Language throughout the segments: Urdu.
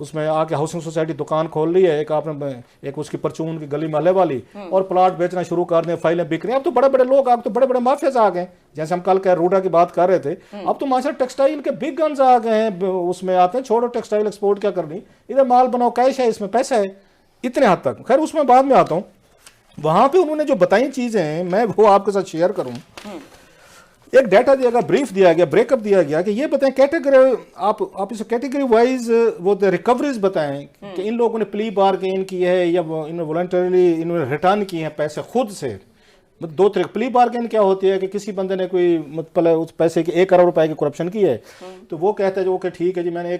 اس میں آ کے ہاؤسنگ سوسائٹی دکان کھول لی ہے، ایک آپ نے ایک اس کی پرچون کی گلی محلے والی، اور پلاٹ بیچنا شروع کر دیں، فائلیں بک رہی ہیں. اب تو بڑے بڑے لوگ، اب تو بڑے بڑے مافیاز آ گئے، جیسے ہم کل روڈا کی بات کر رہے تھے. اب تو ماشاء ٹیکسٹائل کے بگ گنز آ گئے ہیں، اس میں آتے ہیں. چھوڑو ٹیکسٹائل ایکسپورٹ کیا کرنی، ادھر مال بناؤ، کیش ہے، اس میں پیسہ ہے، اتنے حد تک. خیر اس میں بعد میں آتا ہوں. وہاں پہ انہوں نے جو بتائی چیزیں ہیں میں وہ آپ کے ساتھ شیئر کروں. ایک ڈیٹا دیا گیا، بریف دیا گیا، بریک اپ دیا گیا کہ یہ بتائیں کیٹیگری، آپ اس کیٹیگری وائز وہ ریکوریز بتائیں کہ ان لوگوں نے پلی بارگین کی ہے یا انہوں نے والنٹریلی انہوں نے ریٹرن کیے ہیں پیسے خود سے. دو طریقے. پلی بارگین کیا ہوتی ہے کہ کسی بندے نے کوئی مطلب اس پیسے کی 1 کروڑ روپے کی کرپشن کی ہے، تو وہ کہتا ہے جو کہ ٹھیک ہے جی میں نے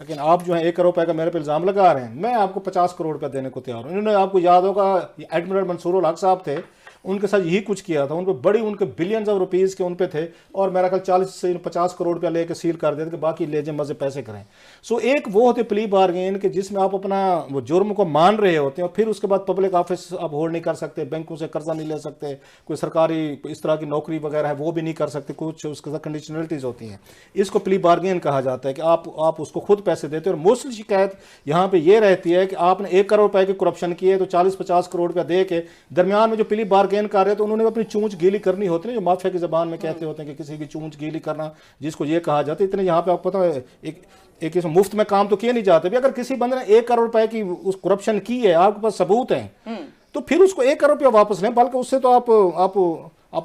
لیکن آپ جو ہے 1 کروڑ روپے کا میرے پہ الزام لگا رہے ہیں، میں آپ کو 50 کروڑ روپے دینے کو تیار ہوں. انہوں نے، آپ کو یاد ہوگا ایڈمرل منصور الحق صاحب تھے، ان کے ساتھ یہی کچھ کیا تھا. ان پہ بڑی، ان کے بلینز آف روپیز کے ان پہ تھے، اور میرا خیال 40 سے 50 کروڑ روپیہ لے کے سیل کر دیتے کہ باقی لے جائیں مزے پیسے کریں. سو ایک وہ ہوتے پلی بارگین کہ جس میں آپ اپنا وہ جرم کو مان رہے ہوتے ہیں، اور پھر اس کے بعد پبلک آفس آپ ہولڈ نہیں کر سکتے، بینکوں سے قرضہ نہیں لے سکتے، کوئی سرکاری اس طرح کی نوکری وغیرہ ہے وہ بھی نہیں کر سکتے، کچھ اس کے ساتھ کنڈیشنلٹیز ہوتی ہیں. اس کو پلی بارگین کہا جاتا ہے کہ آپ اس کو خود پیسے دیتے. اور موسٹلی شکایت یہاں پہ یہ رہتی ہے کہ آپ نے 1 کروڑ روپے کی کرپشن کی ہے تو 40-50 کروڑ روپیہ دے کے درمیان میں جو پلی بارگین کر رہے تو انہوں نے اپنی چونچ گیلی کرنی ہوتی ہے، جو مافیا کی زبان میں کہتے ہوتے ہیں کہ کسی کی چونچ گیلی کرنا، جس کو یہ کہا جاتا ہے. اتنے یہاں پہ آپ پتہ ہے ایک مفت میں کام تو کیے نہیں جاتے. اگر کسی بندے نے 1 کروڑ روپے کی اس کرپشن کی ہے، آپ کے پاس ثبوت ہیں، تو پھر اس کو 1 کروڑ روپیہ واپس لیں، بلکہ اس سے تو آپ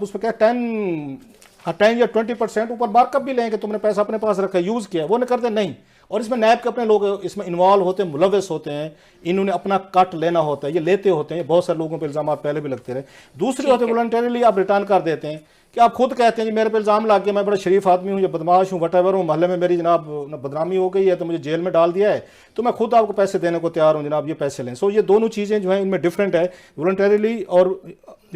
اس پہ کیا 10 یا 20% اوپر مارک اپ بھی لیں کہ تم نے پیسہ اپنے پاس رکھا، یوز کیا. وہ نہیں کرتے، نہیں. اور اس میں نیب کے اپنے لوگ اس میں انوالو ہوتے ہیں، ملوث ہوتے ہیں، انہوں نے اپنا کٹ لینا ہوتا ہے، یہ لیتے ہوتے ہیں. بہت سارے لوگوں پہ الزامات پہلے بھی لگتے رہے. دوسری ہوتے ہیں والنٹریلی آپ ریٹرن کر دیتے ہیں کہ آپ خود کہتے ہیں جی میرے پہ الزام لگ گیا، میں بڑا شریف آدمی ہوں یا بدماش ہوں، وٹ ایور ہوں، محلے میں میری جناب بدنامی ہو گئی ہے تو مجھے جیل میں ڈال دیا ہے، تو میں خود آپ کو پیسے دینے کو تیار ہوں جناب، یہ پیسے لیں. سو یہ دونوں چیزیں جو ہیں ان میں ڈفرینٹ ہے، والنٹریلی اور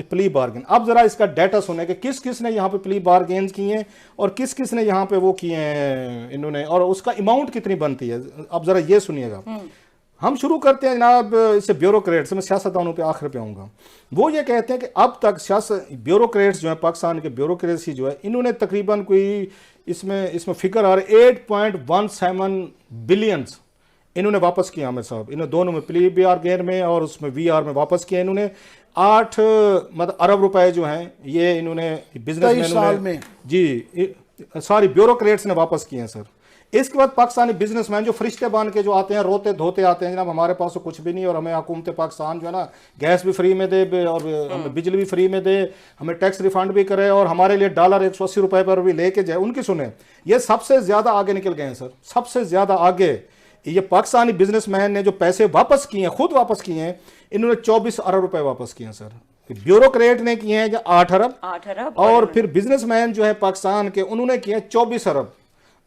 پلی بارگین. اب ذرا اس کا ڈیٹا سنیں کہ کس کس نے یہاں پہ پلی بارگینز کی ہیں اور کس کس نے یہاں پہ وہ کیے ہیں انہوں نے، اور اس کا اماؤنٹ کتنی بنتی ہے. اب ذرا یہ سنیے گا. ہم شروع کرتے ہیں جناب اس سے بیوروکریٹ سے. میں سیاستدانوں پہ آخر پہ آؤں گا. وہ یہ کہتے ہیں کہ اب تک بیوروکریٹس جو ہیں، پاکستان کے بیوروکریسی جو ہے، انہوں نے تقریباً کوئی اس میں فگر آ رہے 8.17 بلینز انہوں نے واپس کیا. عامر صاحب انہوں دونوں میں پلی بارگین میں اور اس میں وی آر میں واپس کیا. انہوں نے 8 ارب روپے جو ہیں یہ انہوں نے بزنس مین جی ساری بیوروکریٹس نے واپس کیے ہیں سر. اس کے بعد پاکستانی بزنس مین جو فرشتے بان کے جو آتے ہیں، روتے دھوتے آتے ہیں جناب ہمارے پاس تو کچھ بھی نہیں، اور ہمیں حکومت پاکستان جو ہے نا گیس بھی فری میں دے اور ہمیں بجلی بھی فری میں دے، ہمیں ٹیکس ریفنڈ بھی کرے، اور ہمارے لیے $180 روپے پر بھی لے کے جائے. ان کی سنیں، یہ سب سے زیادہ آگے نکل گئے ہیں سر، سب سے زیادہ آگے. یہ پاکستانی بزنس مین نے جو پیسے واپس کیے ہیں، خود واپس کیے ہیں، انہوں نے 24 ارب روپے واپس کیے ہیں سر. بیوروکریٹ نے کیے ہیں 8 ارب، اور پھر بزنس مین جو ہے پاکستان کے انہوں نے کیے ہیں 24 ارب.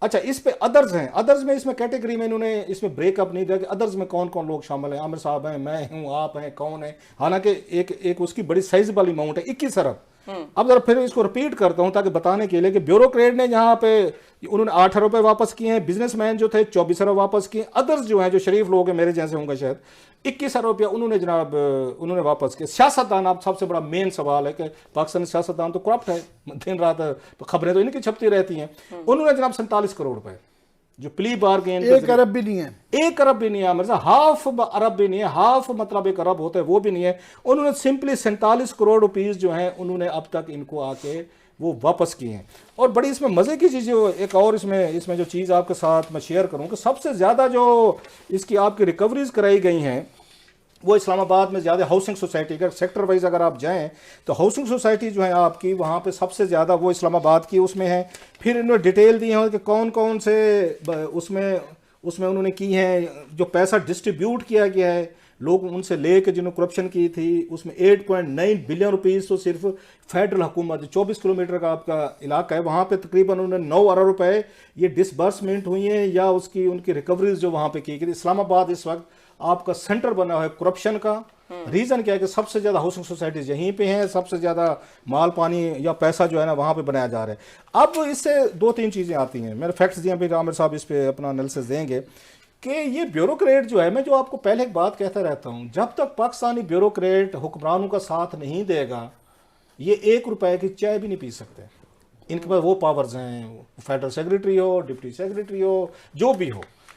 اچھا اس پہ ادرز ہیں، ادرز میں اس میں کیٹیگری میں انہوں نے اس میں بریک اپ نہیں دیا کہ ادرز میں کون کون لوگ شامل ہیں. عامر صاحب ہیں، میں ہوں، آپ ہیں، کون ہیں. حالانکہ ایک اس کی بڑی سائزبل اماؤنٹ ہے 21 ارب. اب ذرا پھر اس کو رپیٹ کرتا ہوں تاکہ بتانے کے لیے کہ بیوروکریٹ نے یہاں پہ انہوں نے 8 ارب روپے واپس کیے ہیں، بزنس مین جو تھے 24 ارب واپس کیے. ادرز جو ہیں جو شریف لوگ ہیں میرے جیسے ہوں گے شاید 21 ارب روپیہ انہوں نے جناب انہوں نے واپس کیا. سیاستدان، اب سب سے بڑا مین سوال ہے کہ پاکستانی سیاستدان تو کرپٹ ہے، دن رات خبریں تو ان کی چھپتی رہتی ہیں. انہوں نے جناب 47 کروڑ روپے جو پلی بارگین 1 ارب بھی نہیں ہے، 1 ارب بھی نہیں ہے مرزا، ہاف ارب بھی نہیں ہے، ہاف مطلب 1 ارب ہوتا ہے وہ بھی نہیں ہے. انہوں نے سمپلی 47 کروڑ روپیز جو ہیں انہوں نے اب تک ان کو آ کے وہ واپس کیے ہیں. اور بڑی اس میں مزے کی چیز ایک اور اس میں جو چیز آپ کے ساتھ میں شیئر کروں کہ سب سے زیادہ جو اس کی آپ کی ریکوریز کرائی گئی ہیں وہ اسلام آباد میں زیادہ ہاؤسنگ سوسائٹی کا سیکٹر وائز اگر آپ جائیں تو ہاؤسنگ سوسائٹی جو ہے آپ کی وہاں پہ سب سے زیادہ وہ اسلام آباد کی اس میں ہے. پھر انہوں نے ڈیٹیل دی ہیں کہ کون کون سے اس میں انہوں نے کی ہیں، جو پیسہ ڈسٹریبیوٹ کیا گیا ہے لوگ ان سے لے کے جنہوں کرپشن کی تھی. اس میں 8.9 بلین روپیز تو صرف فیڈرل حکومت 24 کلومیٹر کا آپ کا علاقہ ہے وہاں پہ تقریباً انہوں نے 9 ارب روپے یہ ڈسبرسمنٹ ہوئی ہیں یا ان کی ریکوریز جو وہاں پہ کی گئی. اسلام آباد اس وقت آپ کا سینٹر بنا ہوا ہے کرپشن کا. ریزن کیا ہے کہ سب سے زیادہ ہاؤسنگ سوسائٹیز یہیں پہ ہیں، سب سے زیادہ مال پانی یا پیسہ جو ہے نا وہاں پہ بنایا جا رہا ہے. اب اس سے 2-3 چیزیں آتی ہیں، میرے فیکٹس دیا بھی عامر صاحب اس پہ اپنا انالیسس دیں گے کہ یہ بیوروکریٹ جو ہے، میں جو آپ کو پہلے ایک بات کہتا رہتا ہوں، جب تک پاکستانی بیوروکریٹ حکمرانوں کا ساتھ نہیں دے گا یہ 1 روپے کی چائے بھی نہیں پی سکتے. ان کے پاس وہ پاورز ہیں، فیڈرل سیکریٹری ہو، ڈپٹی سیکریٹری ہو، جو بھی ہو.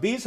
$20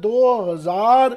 2000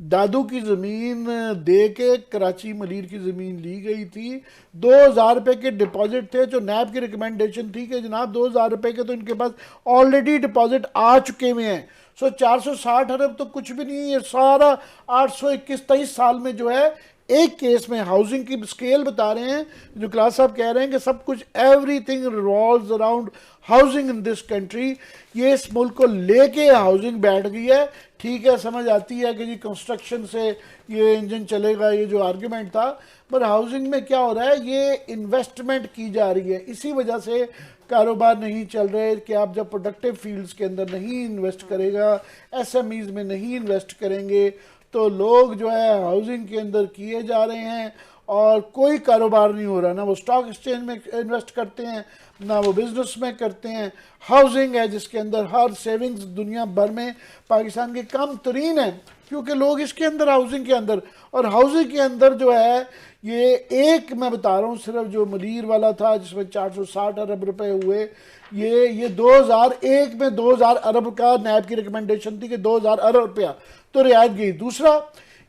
دادو کی زمین دے کے کراچی ملیر کی زمین لی گئی تھی. 2,000 کے ڈپازٹ تھے, جو نیب کی ریکمنڈیشن تھی کہ جناب 2,000 کے تو ان کے پاس آلریڈی ڈپازٹ آ چکے ہوئے ہیں. 460 ارب تو کچھ بھی نہیں ہے. یہ سارا 821-23 سال میں جو ہے ایک کیس میں ہاؤسنگ کی سکیل بتا رہے ہیں جو کلاس صاحب کہہ رہے ہیں کہ سب کچھ every thing revolves around housing in this country. یہ اس ملک کو لے کے ہاؤسنگ بیٹھ گئی ہے. ٹھیک ہے, سمجھ آتی ہے کہ جی کنسٹرکشن سے یہ انجن چلے گا, یہ جو آرگیومنٹ تھا, پر ہاؤسنگ میں کیا ہو رہا ہے, یہ انویسٹمنٹ کی جا رہی ہے. اسی وجہ سے کاروبار نہیں چل رہے کہ آپ جب پروڈکٹیو فیلڈز کے اندر نہیں انویسٹ کرے گا, ایس ایم ایز میں نہیں انویسٹ کریں گے, تو لوگ جو ہے ہاؤسنگ کے اندر کیے جا رہے ہیں اور کوئی کاروبار نہیں ہو رہا. نہ وہ سٹاک ایکسچینج میں انویسٹ کرتے ہیں, نہ وہ بزنس میں کرتے ہیں. ہاؤسنگ ہے جس کے اندر ہر سیونگز دنیا بھر میں پاکستان کی کم ترین ہے, کیونکہ لوگ اس کے اندر ہاؤسنگ کے اندر, اور ہاؤسنگ کے اندر جو ہے یہ ایک میں بتا رہا ہوں صرف جو ملیر والا تھا جس میں 460 ارب روپے ہوئے, یہ 2001 میں 2,000 ارب کا نیب کی ریکمنڈیشن تھی کہ 2,000 ارب روپیہ تو رعایت گئی. دوسرا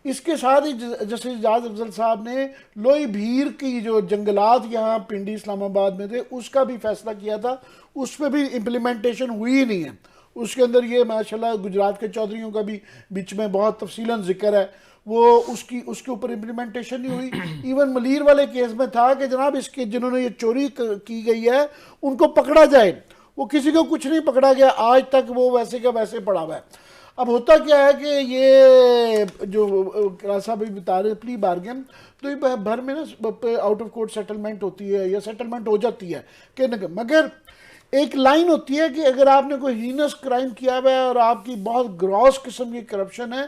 اس کے ساتھ ہی جسٹس اعجاز افضل صاحب نے لوئی بھیر کی جو جنگلات یہاں پنڈی اسلام آباد میں تھے اس کا بھی فیصلہ کیا تھا, اس پہ بھی امپلیمنٹیشن ہوئی نہیں ہے. اس کے اندر یہ ماشاءاللہ گجرات کے چودھریوں کا بھی بیچ میں بہت تفصیلاً ذکر ہے, وہ اس کے اوپر امپلیمنٹیشن نہیں ہوئی. ایون ملیر والے کیس میں تھا کہ جناب اس کے جنہوں نے یہ چوری کی گئی ہے ان کو پکڑا جائے, وہ کسی کو کچھ نہیں پکڑا گیا, آج تک وہ ویسے کا ویسے پڑا ہوا ہے. اب ہوتا کیا ہے کہ یہ جو صاحب بھی بتا رہے پلی بارگن, تو یہ بھر میں نا آؤٹ آف کورٹ سیٹلمنٹ ہوتی ہے یا سیٹلمنٹ ہو جاتی ہے کہ مگر ایک لائن ہوتی ہے کہ اگر آپ نے کوئی ہینس کرائم کیا ہوا ہے اور آپ کی بہت گراس قسم کی کرپشن ہے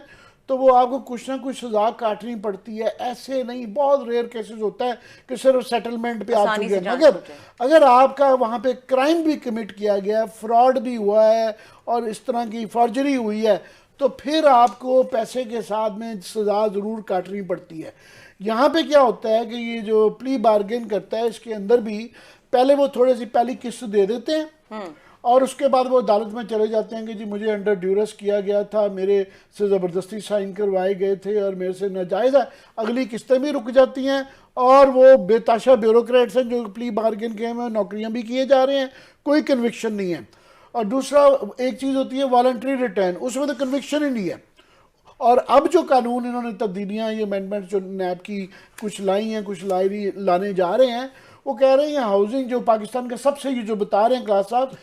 تو وہ آپ کو کچھ نہ کچھ سزا کاٹنی پڑتی ہے. ایسے نہیں, بہت ریئر کیسز ہوتا ہے کہ صرف سیٹلمنٹ پہ آپ چکے ہیں. مگر اگر آپ کا وہاں پہ کرائم بھی کمٹ کیا گیا, فراڈ بھی ہوا ہے اور اس طرح کی فارجری ہوئی ہے, تو پھر آپ کو پیسے کے ساتھ میں سزا ضرور کاٹنی پڑتی ہے. یہاں پہ کیا ہوتا ہے کہ یہ جو پلی بارگین کرتا ہے اس کے اندر بھی پہلے وہ تھوڑے سی پہلی قسط دے دیتے ہیں اور اس کے بعد وہ عدالت میں چلے جاتے ہیں کہ جی مجھے انڈر ڈیورس کیا گیا تھا, میرے سے زبردستی سائن کروائے گئے تھے اور میرے سے ناجائز ہے. اگلی قسطیں بھی رک جاتی ہیں اور وہ بے تاشا بیوروکریٹس ہیں جو پلی بارگین کے ہیں, نوکریاں بھی کیے جا رہے ہیں, کوئی کنوکشن نہیں ہے. اور دوسرا ایک چیز ہوتی ہے والنٹری ریٹرن, اس میں تو کنوکشن ہی نہیں ہے. اور اب جو قانون انہوں نے تبدیلیاں, یہ امینڈمنٹ جو نیب کی کچھ لائی ہیں, کچھ لانے جا رہے ہیں, وہ کہہ رہے ہیں ہاؤسنگ جو پاکستان کا سب سے یہ جو بتا رہے ہیں کلاس صاحب,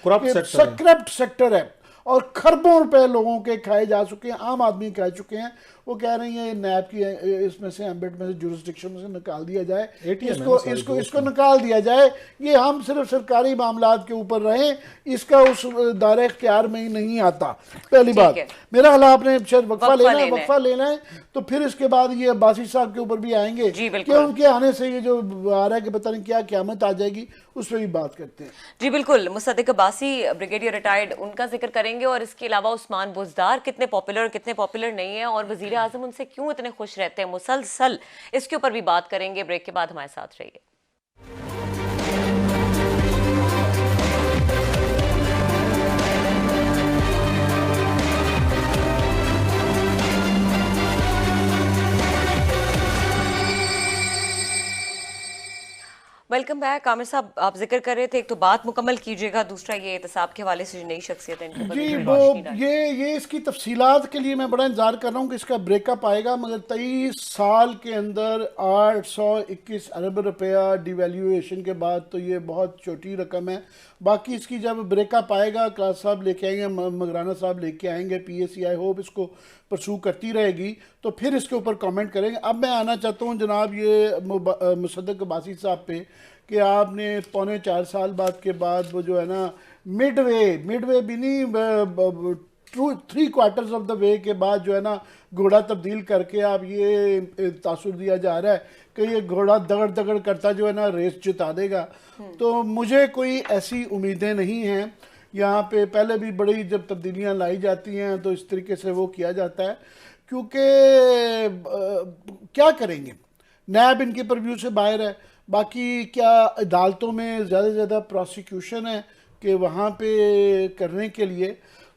کرپٹ سیکٹر ہے اور خربوں روپے لوگوں کے کھائے جا چکے ہیں, عام آدمی کھائے چکے ہیں. وہ کہہ رہی ہیں نیب کی اس میں سے ایمبٹ میں سے جورسڈکشن سے نکال دیا جائے, اس کو نکال دیا جائے. یہ ہم صرف سرکاری معاملات کے اوپر رہیں, اس کا اس دائرہ اختیار میں ہی نہیں آتا. پہلی بات میرا خیال آپ نے شاید وقفہ لینا ہے تو پھر اس کے بعد یہ عباسی صاحب کے اوپر بھی آئیں گے کہ ان کے آنے سے یہ جو آ رہا ہے کہ پتہ نہیں کیا قیامت آ جائے گی, اس پہ بھی بات کرتے ہیں. جی بالکل, مصدق عباسی بریگیڈیئر ریٹائرڈ, ان کا ذکر کریں گے, اور اس کے علاوہ عثمان بزدار کتنے پاپولر نہیں ہیں اور وزیر اعظم ان سے کیوں اتنے خوش رہتے ہیں مسلسل, اس کے اوپر بھی بات کریں گے. بریک کے بعد ہمارے ساتھ رہیے. Welcome back. عامر صاحب آپ ذکر کر رہے تھے, ایک تو بات مکمل کیجیے گا, دوسرا یہ احتساب کے حوالے سے جو نئی شخصیت ہے جی وہ یہ اس کی تفصیلات کے لیے میں بڑا انتظار کر رہا ہوں کہ اس کا بریک اپ آئے گا. مگر 23 سال کے اندر 821 ارب روپیہ ڈی ویلیویشن کے بعد تو یہ بہت چھوٹی رقم ہے. باقی اس کی جب بریک اپ آئے گا, کلاس صاحب لے کے آئیں گے, مگرانہ صاحب لے کے آئیں گے, پی اے سی آئی ہوپ اس کو پرسو کرتی رہے گی, تو پھر اس کے اوپر کامنٹ کریں گے. اب میں آنا چاہتا ہوں جناب یہ مصدق عباسی صاحب پہ کہ آپ نے 3.25 سال بعد کے بعد وہ جو ہے نا مڈ وے بھی نہیں 3/4 آف دا وے کے بعد جو ہے نا گھوڑا تبدیل کر کے آپ یہ تاثر دیا جا رہا ہے کہ یہ گھوڑا دگڑ کرتا جو ہے نا ریس جتا دے گا. تو مجھے کوئی ایسی امیدیں نہیں ہیں. یہاں پہ پہلے بھی بڑی جب تبدیلیاں لائی جاتی ہیں تو اس طریقے سے وہ کیا جاتا ہے, کیونکہ کیا کریں گے, نیب ان کے پرویو سے باہر ہے. باقی کیا عدالتوں میں زیادہ سے زیادہ پروسیکیوشن ہے کہ وہاں پہ کرنے کے لیے,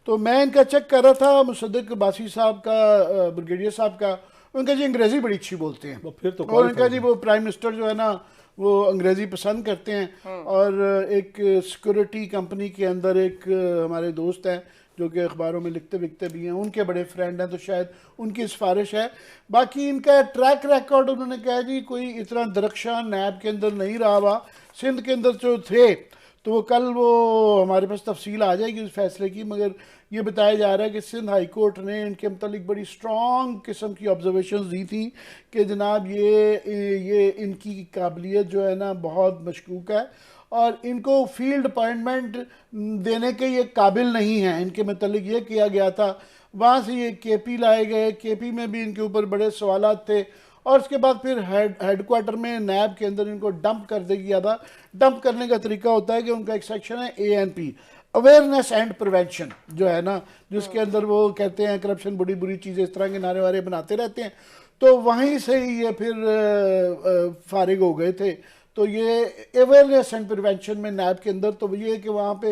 تو میں ان کا چیک کر رہا تھا مصدق عباسی صاحب کا، بریگیڈیئر صاحب کا، ان کا جی انگریزی بڑی اچھی بولتے ہیں، پھر تو اور ان کا جی وہ پرائم منسٹر جو ہے نا وہ انگریزی پسند کرتے ہیں. اور ایک سیکورٹی کمپنی کے اندر ایک ہمارے دوست ہیں جو کہ اخباروں میں لکھتے وکھتے بھی ہیں، ان کے بڑے فرینڈ ہیں، تو شاید ان کی سفارش ہے. باقی ان کا ٹریک ریکارڈ انہوں نے کہا جی کوئی اتنا درخشاں نیب کے اندر نہیں رہا ہوا. سندھ کے اندر جو تھے تو وہ کل وہ ہمارے پاس تفصیل آ جائے گی اس فیصلے کی، مگر یہ بتایا جا رہا ہے کہ سندھ ہائی کورٹ نے ان کے متعلق بڑی سٹرانگ قسم کی آبزرویشنز دی تھی کہ جناب یہ ان کی قابلیت جو ہے نا بہت مشکوک ہے، اور ان کو فیلڈ اپائنٹمنٹ دینے کے یہ قابل نہیں ہیں. ان کے متعلق یہ کیا گیا تھا. وہاں سے یہ کے پی لائے گئے، کے پی میں بھی ان کے اوپر بڑے سوالات تھے، اور اس کے بعد پھر ہیڈ کوارٹر میں نیب کے اندر ان کو ڈمپ کر دیا تھا. ڈمپ کرنے کا طریقہ ہوتا ہے کہ ان کا ایک سیکشن ہے ANP، اویئرنیس اینڈ پریونشن، جو ہے نا جس کے اندر وہ کہتے ہیں کرپشن بڑی بری چیزیں اس طرح کے نعرے وارے بناتے رہتے ہیں. تو وہیں سے یہ پھر فارغ ہو گئے تھے. تو یہ اویئرنیس اینڈ پریونشن میں نیب کے اندر تو یہ کہ وہاں پہ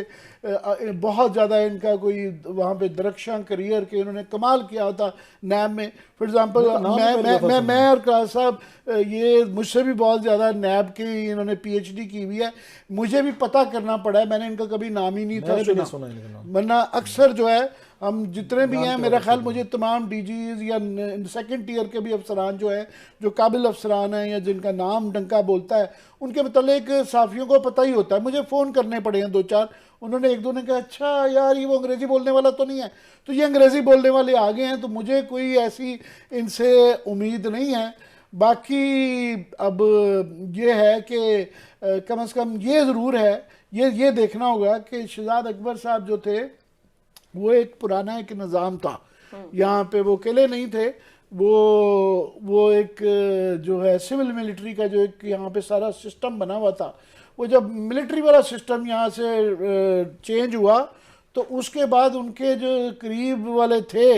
بہت زیادہ ان کا کوئی وہاں پہ درخشاں کریئر کے انہوں نے کمال کیا ہوتا نیب میں. فار ایگزامپل میں اور قاضی صاحب یہ مجھ سے بھی بہت زیادہ نیب کی انہوں نے PhD کی ہوئی ہے، مجھے بھی پتہ کرنا پڑا ہے، میں نے ان کا کبھی نام ہی نہیں تھا سنا. ورنہ اکثر جو ہے ہم جتنے بھی ہیں میرا خیال مجھے تمام DGs یا سیکنڈ ٹیئر کے بھی افسران جو ہیں جو قابل افسران ہیں یا جن کا نام ڈنکا بولتا ہے ان کے متعلق صحافیوں کو پتہ ہی ہوتا ہے. مجھے فون کرنے پڑے ہیں 2-4، انہوں نے 1-2 نے کہا اچھا یار یہ وہ انگریزی بولنے والا تو نہیں ہے، تو یہ انگریزی بولنے والے آگے ہیں. تو مجھے کوئی ایسی ان سے امید نہیں ہے. باقی اب یہ ہے کہ کم از کم یہ ضرور ہے، یہ دیکھنا ہوگا کہ شہزاد اکبر صاحب جو تھے وہ ایک پرانا ایک نظام تھا. یہاں پہ وہ قلعے نہیں تھے، وہ ایک جو ہے سول ملٹری کا جو ایک یہاں پہ سارا سسٹم بنا ہوا تھا. وہ جب ملٹری والا سسٹم یہاں سے چینج ہوا تو اس کے بعد ان کے جو قریب والے تھے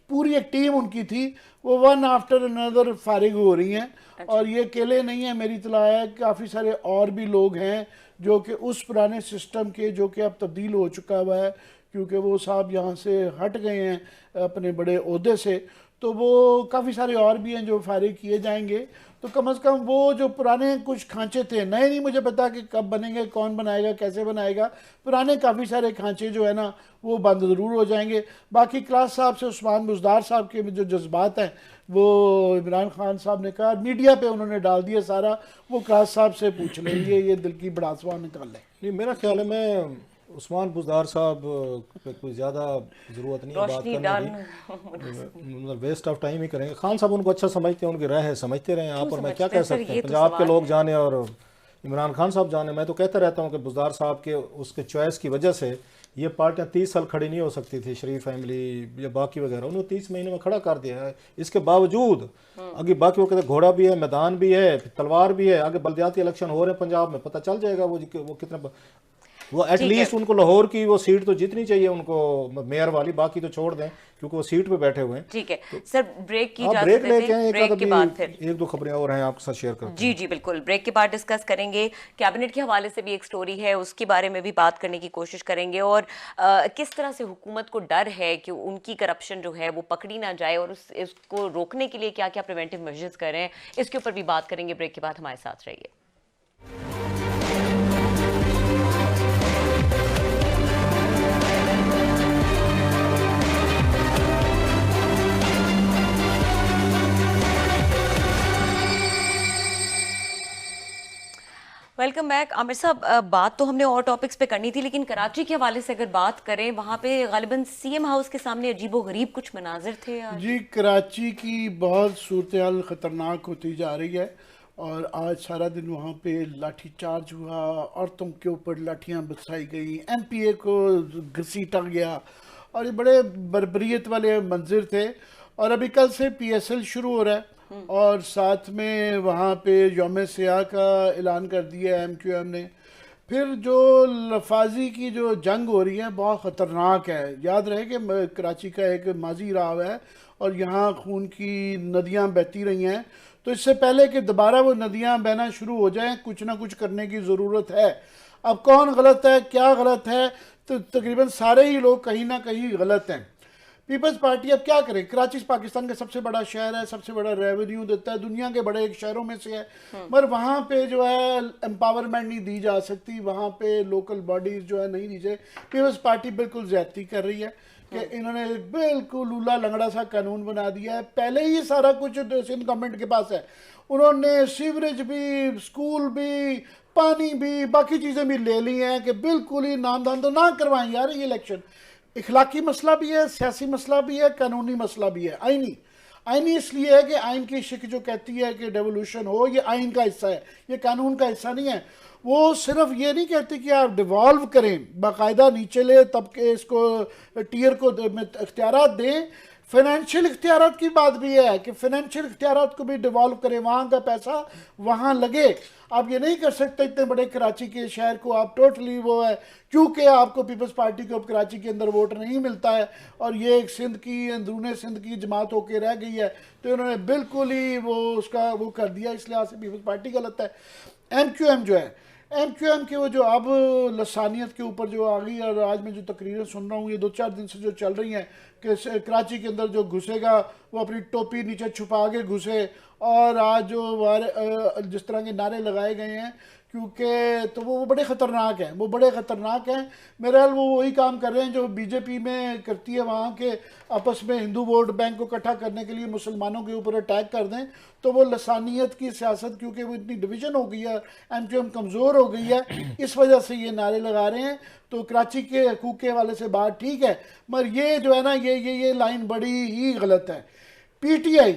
پوری ایک ٹیم ان کی تھی، وہ ون آفٹر انادر فارغ ہو رہی ہیں. اور یہ اکیلے نہیں ہیں، میری اطلاع ہے کافی سارے اور بھی لوگ ہیں جو کہ اس پرانے سسٹم کے جو کہ اب تبدیل ہو چکا ہوا ہے کیونکہ وہ صاحب یہاں سے ہٹ گئے ہیں اپنے بڑے عہدے سے. تو وہ کافی سارے اور بھی ہیں جو فارغ کیے جائیں گے. تو کم از کم وہ جو پرانے کچھ کھانچے تھے، نئے نہیں مجھے پتا کہ کب بنیں گے، کون بنائے گا، کیسے بنائے گا، پرانے کافی سارے کھانچے جو ہے نا وہ بند ضرور ہو جائیں گے. باقی کلاس صاحب سے عثمان بزدار صاحب کے جو جذبات ہیں وہ عمران خان صاحب نے کہا میڈیا پہ انہوں نے ڈال دیا سارا، وہ کلاس صاحب سے پوچھ لیں گے، یہ دل کی بڑاسوا نکال لیں. نہیں میرا خیال ہے میں عثمان بزدار صاحب پہ کوئی زیادہ ضرورت نہیں ہے بات کرنے کی، ویسٹ آف ٹائم ہی کریں گے. خان صاحب ان کو اچھا سمجھتے ہیں، ان کی رائے ہے، سمجھتے رہیں آپ، اور میں کیا کہہ سکتے ہیں، پنجاب کے لوگ جانے اور عمران خان صاحب جانے. میں تو کہتا رہتا ہوں کہ بزدار صاحب کے اس کے چوائس کی وجہ سے یہ پارٹیاں 30 سال کھڑی نہیں ہو سکتی تھی، شریف فیملی یا باقی وغیرہ، انہوں نے 30 مہینے میں کھڑا کر دیا ہے. اس کے باوجود آگے باقی وہ کہتے ہیں گھوڑا بھی ہے، میدان بھی ہے، تلوار بھی ہے. آگے بلدیاتی الیکشن ہو رہے ہیں پنجاب میں، پتہ چل جائے گا وہ کتنے، وہ ایٹ لیسٹ ان کو لاہور کی وہ سیٹ تو جتنی چاہیے ان کو میئر والی، باقی تو چھوڑ دیں کیونکہ وہ سیٹ پہ بیٹھے ہوئے ہیں. ٹھیک ہے سر، بریک کی اجازت بریک لے کے دیں، بریک کے بعد پھر 1-2 خبریں اور ہیں آپ کے ساتھ شیئر کرتے ہیں. جی بالکل، بریک کے بعد ڈسکس کریں گے. کیبنٹ کے حوالے سے بھی ایک سٹوری ہے، اس کے بارے میں بھی بات کرنے کی کوشش کریں گے، اور کس طرح سے حکومت کو ڈر ہے کہ ان کی کرپشن جو ہے وہ پکڑی نہ جائے، اور اس کو روکنے کے لیے کیا کیا پریونٹیو میجرز کر رہے ہیں، اس کے اوپر بھی بات کریں گے. بریک کے بعد ہمارے ساتھ رہیے. Welcome back. عامر صاحب، بات تو ہم نے اور ٹاپکس پہ کرنی تھی، لیکن کراچی کے حوالے سے اگر بات کریں، وہاں پہ غالباً CM ہاؤس کے سامنے عجیب و غریب کچھ مناظر تھے آج. جی کراچی کی بہت صورتحال خطرناک ہوتی جا رہی ہے، اور آج سارا دن وہاں پہ لاٹھی چارج ہوا، عورتوں کے اوپر لاٹھیاں برسائی گئی، MPA کو گھسیٹا گیا، اور یہ بڑے بربریت والے منظر تھے. اور ابھی کل سے PSL شروع ہو رہا ہے، اور ساتھ میں وہاں پہ یوم سیاہ کا اعلان کر دیا ہے MQM نے. پھر جو لفاظی کی جو جنگ ہو رہی ہے بہت خطرناک ہے. یاد رہے کہ کراچی کا ایک ماضی رہا ہے اور یہاں خون کی ندیاں بہتی رہی ہیں، تو اس سے پہلے کہ دوبارہ وہ ندیاں بہنا شروع ہو جائیں کچھ نہ کچھ کرنے کی ضرورت ہے. اب کون غلط ہے، کیا غلط ہے، تو تقریباً سارے ہی لوگ کہیں نہ کہیں غلط ہیں. پیپلز پارٹی اب کیا کریں؟ کراچی پاکستان کا سب سے بڑا شہر ہے, سب سے بڑا ریونیو دیتا ہے, دنیا کے بڑے ایک شہروں میں سے ہے, مگر وہاں پہ جو ہے امپاورمنٹ نہیں دی جا سکتی, وہاں پہ لوکل باڈیز جو ہے نہیں دی جائے. پیپلز پارٹی بالکل زیادتی کر رہی ہے کہ انہوں نے بالکل اولا لنگڑا سا قانون بنا دیا ہے. پہلے ہی سارا کچھ سندھ گورنمنٹ کے پاس ہے, انہوں نے سیوریج بھی, اسکول بھی, پانی بھی, باقی چیزیں بھی لے لی ہیں کہ بالکل ہی نام دان تو نہ کروائیں یار. یہ الیکشن اخلاقی مسئلہ بھی ہے, سیاسی مسئلہ بھی ہے, قانونی مسئلہ بھی ہے, آئینی اس لیے ہے کہ آئین کی شک جو کہتی ہے کہ ڈیولوشن ہو, یہ آئین کا حصہ ہے, یہ قانون کا حصہ نہیں ہے. وہ صرف یہ نہیں کہتے کہ آپ ڈیوالو کریں, باقاعدہ نیچے لے طبقے اس کو ٹیئر کو اختیارات دیں. فائنینشیل اختیارات کی بات بھی ہے کہ فائنینشیل اختیارات کو بھی ڈیوالو کریں, وہاں کا پیسہ وہاں لگے. آپ یہ نہیں کر سکتے اتنے بڑے کراچی کے شہر کو آپ ٹوٹلی وہ ہے کیونکہ آپ کو پیپلز پارٹی کو اب کراچی کے اندر ووٹ نہیں ملتا ہے اور یہ ایک سندھ کی, اندرون سندھ کی جماعت ہو کے رہ گئی ہے, تو انہوں نے بالکل ہی وہ اس کا وہ کر دیا. اس لحاظ سے پیپلز پارٹی غلط ہے. ایم کیو ایم جو ہے, ایم کیو ایم کے وہ جو اب لسانیت کے اوپر جو آ گئی, اور آج میں جو تقریریں سن رہا ہوں یہ 2-4 دن سے جو چل رہی ہیں کہ کراچی کے اندر جو گھسے گا وہ اپنی ٹوپی نیچے چھپا کے گھسے, اور آج جو جس طرح کے نعرے لگائے گئے ہیں کیونکہ تو وہ بڑے خطرناک ہیں, وہ بڑے خطرناک ہیں. میرا حال وہ وہی کام کر رہے ہیں جو بی جے پی میں کرتی ہے وہاں کے, آپس میں ہندو ووٹ بینک کو اکٹھا کرنے کے لیے مسلمانوں کے اوپر اٹیک کر دیں. تو وہ لسانیت کی سیاست کیونکہ وہ اتنی ڈویژن ہو گئی ہے, ایم کیو ایم کمزور ہو گئی ہے, اس وجہ سے یہ نعرے لگا رہے ہیں. تو کراچی کے حقوق کے حوالے سے بات ٹھیک ہے, مگر یہ جو ہے نا یہ لائن بڑی ہی غلط ہے. پی ٹی آئی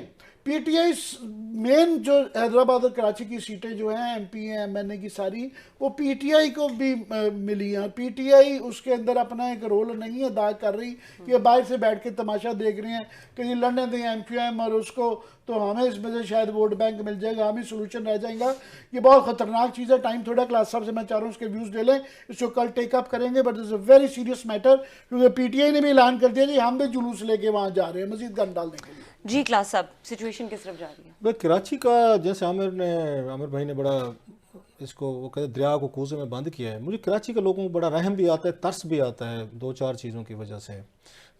مین جو حیدرآباد اور کراچی کی سیٹیں جو ہیں ایم پی ہیں, ایم این اے کی ساری, وہ پی ٹی آئی کو بھی ملی ہیں. پی ٹی آئی اس کے اندر اپنا ایک رول نہیں ادا کر رہی, یہ باہر سے بیٹھ کے تماشا دیکھ رہے ہیں کہ یہ لڑنے دیں ایم کیو ایم اور اس کو, تو ہمیں اس میں سے شاید ووٹ بینک مل جائے گا, ہم ہی سولوشن رہ جائیں گا. یہ بہت خطرناک چیز ہے. ٹائم تھوڑا کلاس صاحب سے میں چاہ رہا ہوں اس کے ویوز لے لیں, اس کو کل ٹیک اپ کریں گے, but it's a very serious matter کیونکہ پی ٹی آئی نے بھی اعلان کر دیا جی ہم بھی جلوس لے کے وہاں جا رہے ہیں مزید گن ڈالنے کے لیے. جی کلاس صاحب, سچویشن کس طرف جا رہی ہے؟ کراچی کا جیسے عامر بھائی نے بڑا اس کو وہ کہتے دریا کو کوزے میں بند کیا ہے, مجھے کراچی کے لوگوں کو بڑا رحم بھی آتا ہے, ترس بھی آتا ہے 2-4 چیزوں کی وجہ سے.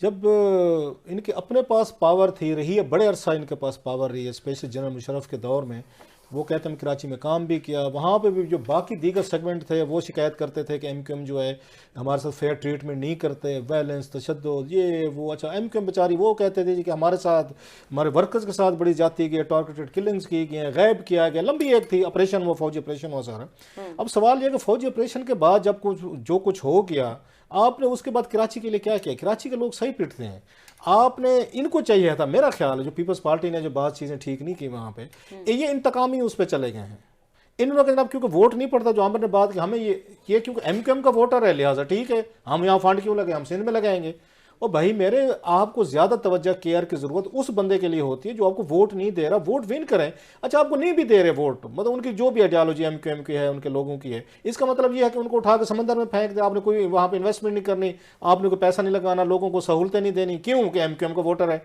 جب ان کے اپنے پاس پاور تھی رہی ہے, بڑے عرصہ ان کے پاس پاور رہی ہے, اسپیشلی جنرل مشرف کے دور میں, وہ کہتے ہیں کراچی میں کام بھی کیا, وہاں پہ بھی جو باقی دیگر سیگمنٹ تھے وہ شکایت کرتے تھے کہ ایم کیو ایم جو ہے ہمارے ساتھ فیئر ٹریٹمنٹ نہیں کرتے, وائلنس, تشدد, یہ وہ. اچھا ایم کیو ایم بیچاری وہ کہتے تھے کہ ہمارے ساتھ ہمارے ورکرز کے ساتھ بڑی زیادتی کی, ٹارگیٹڈ کلنگز کی گئی ہیں, غائب کیا گیا, لمبی ایک تھی آپریشن, وہ فوجی آپریشن ہوا سارا. اب سوال یہ کہ فوجی آپریشن کے بعد جب جو کچھ ہو گیا, آپ نے اس کے بعد کراچی کے لیے کیا کیا؟ کراچی کے لوگ صحیح پٹتے ہیں. آپ نے ان کو چاہیے تھا, میرا خیال ہے جو پیپلز پارٹی نے جو بعض چیزیں ٹھیک نہیں کی وہاں پہ, یہ انتقامی اس پہ چلے گئے ہیں. انہوں نے جناب کیونکہ ووٹ نہیں پڑتا, جو عامر نے بات کی ہمیں یہ کیونکہ ایم کیو ایم کا ووٹر ہے لہٰذا ٹھیک ہے ہم یہاں فنڈ کیوں لگائیں, ہم سندھ میں لگائیں گے. اور بھائی میرے, آپ کو زیادہ توجہ کیئر کی ضرورت اس بندے کے لیے ہوتی ہے جو آپ کو ووٹ نہیں دے رہا, ووٹ ون کریں. اچھا آپ کو نہیں بھی دے رہے ووٹ, مطلب ان کی جو بھی آئیڈیالوجی ایم کیو ایم کی ہے, ان کے لوگوں کی ہے, اس کا مطلب یہ ہے کہ ان کو اٹھا کے سمندر میں پھینک دے, آپ نے کوئی وہاں پہ انویسٹمنٹ نہیں کرنی, آپ نے کوئی پیسہ نہیں لگانا, لوگوں کو سہولتیں نہیں دینی, کیوں کہ ایم کیو ایم کا ووٹر ہے.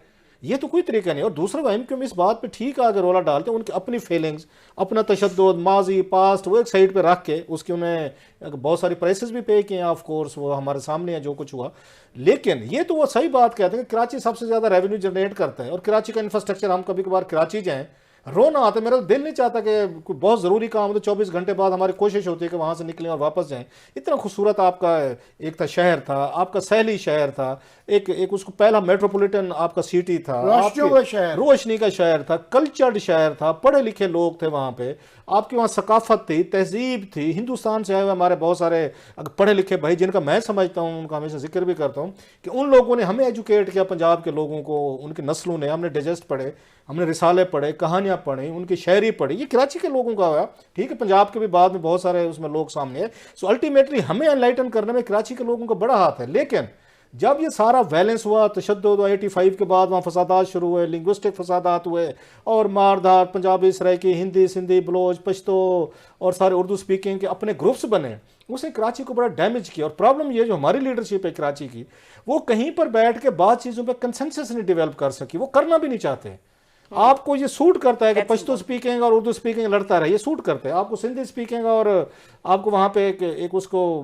یہ تو کوئی طریقہ نہیں. اور دوسرا ایم کیو ایم اس بات پہ ٹھیک آگے رولا ڈالتے ہیں, ان کی اپنی فیلنگز, اپنا تشدد, ماضی, پاسٹ, وہ ایک سائڈ پہ رکھ کے اس کی انہیں بہت ساری پرائسز بھی پے کیے ہیں, آف کورس وہ ہمارے سامنے ہے جو کچھ ہوا. لیکن یہ تو وہ صحیح بات کہتے ہیں کہ کراچی سب سے زیادہ ریونیو جنریٹ کرتا ہے, اور کراچی کا انفراسٹرکچر, ہم کبھی کبھار کراچی جائیں رونا آتا ہے, میرا دل نہیں چاہتا کہ کوئی بہت ضروری کام ہو تو 24 گھنٹے بعد ہماری کوشش ہوتی ہے کہ وہاں سے نکلیں اور واپس جائیں. اتنا خوبصورت آپ کا ایک تھا شہر تھا, آپ کا سہیلی شہر تھا, ایک اس کو پہلا میٹروپولیٹن آپ کا سٹی تھا, روشنی کا شہر تھا, کلچرڈ شہر تھا, پڑھے لکھے لوگ تھے وہاں پہ, آپ کی وہاں ثقافت تھی, تہذیب تھی. ہندوستان سے آئے ہوئے ہمارے بہت سارے پڑھے لکھے بھائی جن کا میں سمجھتا ہوں, ان کا ہمیشہ ذکر بھی کرتا ہوں کہ ان لوگوں نے ہمیں ایجوکیٹ کیا, پنجاب کے لوگوں کو, ان کی نسلوں نے, ہم نے ڈائجسٹ پڑھے, ہم نے رسالے پڑھے, کہانیاں پڑھی, ان کی شاعری پڑھی. یہ کراچی کے لوگوں کا ہوا, ٹھیک ہے, پنجاب کے بھی بعد میں بہت سارے اس میں لوگ سامنے ہیں. سو الٹیمیٹلی ہمیں انلائٹن کرنے میں کراچی کے لوگوں کا بڑا ہاتھ ہے. لیکن جب یہ سارا ویلنس ہوا, تشدد, 85 کے بعد وہاں فسادات شروع ہوئے, لنگوسٹک فسادات ہوئے, اور ماردھات, پنجابی, سرائکی, ہندی, سندھی, بلوچ, پشتو اور سارے اردو سپیکنگ کے اپنے گروپس بنے, اس نے کراچی کو بڑا ڈیمیج کیا. اور پرابلم یہ جو ہماری لیڈرشپ ہے کراچی کی, وہ کہیں پر بیٹھ کے بعض چیزوں پہ کنسنسس نہیں ڈیولپ کر سکی, وہ کرنا بھی نہیں چاہتے. آپ کو یہ سوٹ کرتا ہے کہ پشتو سپیکنگ اور اردو سپیکنگ لڑتا رہے, یہ سوٹ کرتا ہے. آپ کو سندھی سپیکنگ اور آپ کو وہاں پہ ایک اس کو